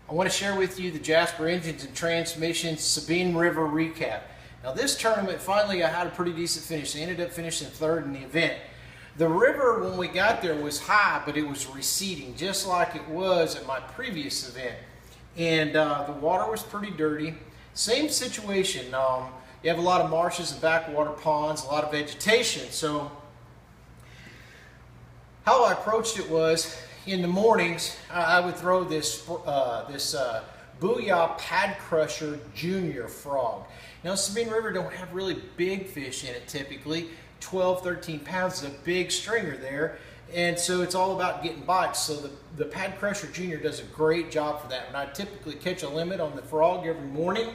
I want to share with you the Jasper Engines and Transmissions Sabine River recap. Now this tournament, finally I had a pretty decent finish. I ended up finishing third in the event. The river when we got there was high, but it was receding just like it was at my previous event. And the water was pretty dirty. Same situation. You have a lot of marshes and backwater ponds, a lot of vegetation. So how I approached it was, in the mornings, I would throw this Booyah Pad Crusher Junior frog. Now, Sabine River don't have really big fish in it typically. 12, 13 pounds is a big stringer there. And so it's all about getting bites. So the Pad Crusher Junior does a great job for that. And I typically catch a limit on the frog every morning.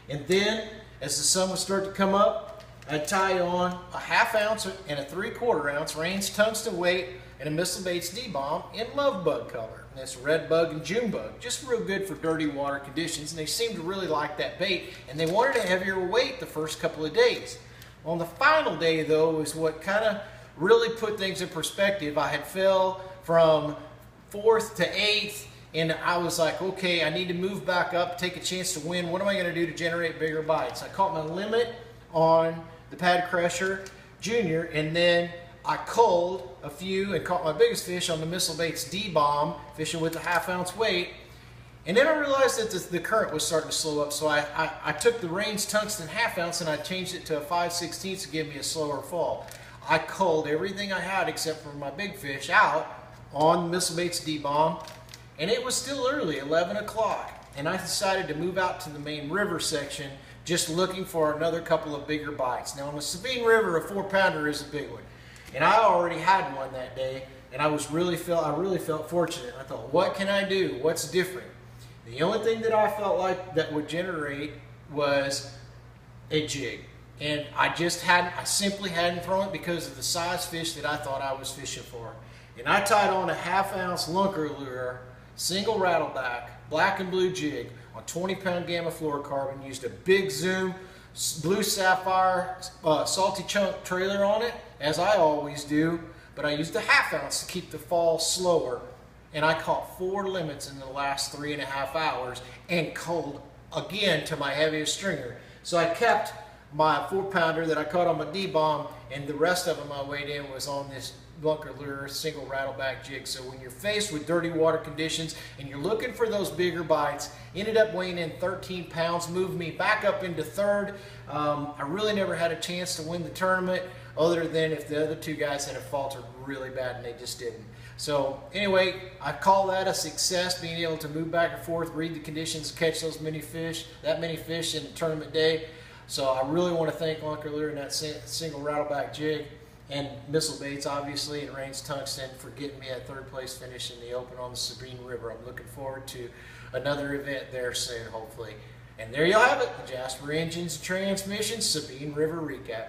And then, as the sun would start to come up, I'd tie on a 1/2 ounce and a 3/4 ounce Rain's tungsten weight and a Missile Baits D-bomb in love bug color. And that's red bug and June bug. Just real good for dirty water conditions. And they seem to really like that bait. And they wanted a heavier weight the first couple of days. On the final day, though, is what kind of really put things in perspective. I had fell from 4th to 8th, and I was like, okay, I need to move back up, take a chance to win. What am I going to do to generate bigger bites? I caught my limit on the Pad Crusher Junior, and then I culled a few and caught my biggest fish on the Missile Baits D-bomb, fishing with a 1/2 ounce weight. And then I realized that the current was starting to slow up, so I took the Rain's tungsten 1/2 ounce and I changed it to a 5/16 to give me a slower fall. I culled everything I had except for my big fish out on Missile Baits D-bomb, and it was still early, 11 o'clock, and I decided to move out to the main river section just looking for another couple of bigger bites. Now on the Sabine River, a 4-pounder is a big one, and I already had one that day, and I really felt fortunate. I thought, what can I do? What's different? The only thing that I felt like that would generate was a jig. And I simply hadn't thrown it because of the size fish that I thought I was fishing for. And I tied on a 1/2 ounce lunker lure, single rattleback, black and blue jig on 20-pound gamma fluorocarbon, used a big zoom, blue sapphire, salty chunk trailer on it, as I always do, but I used a 1/2 ounce to keep the fall slower. And I caught 4 limits in the last 3.5 hours and culled again to my heaviest stringer. So I kept my 4-pounder that I caught on my D-bomb, and the rest of them I weighed in was on this bunker lure single rattleback jig. So when you're faced with dirty water conditions and you're looking for those bigger bites, ended up weighing in 13 pounds, moved me back up into third. I really never had a chance to win the tournament other than if the other 2 guys had faltered really bad, and they just didn't. So anyway, I call that a success, being able to move back and forth, read the conditions, catch that many fish in the tournament day. So I really want to thank Lunker Lure and that single rattleback jig, and Missile Baits, obviously, and Rain's Tungsten for getting me a 3rd place finish in the Open on the Sabine River. I'm looking forward to another event there soon, hopefully. And there you'll have it, the Jasper Engines and Transmissions Sabine River recap.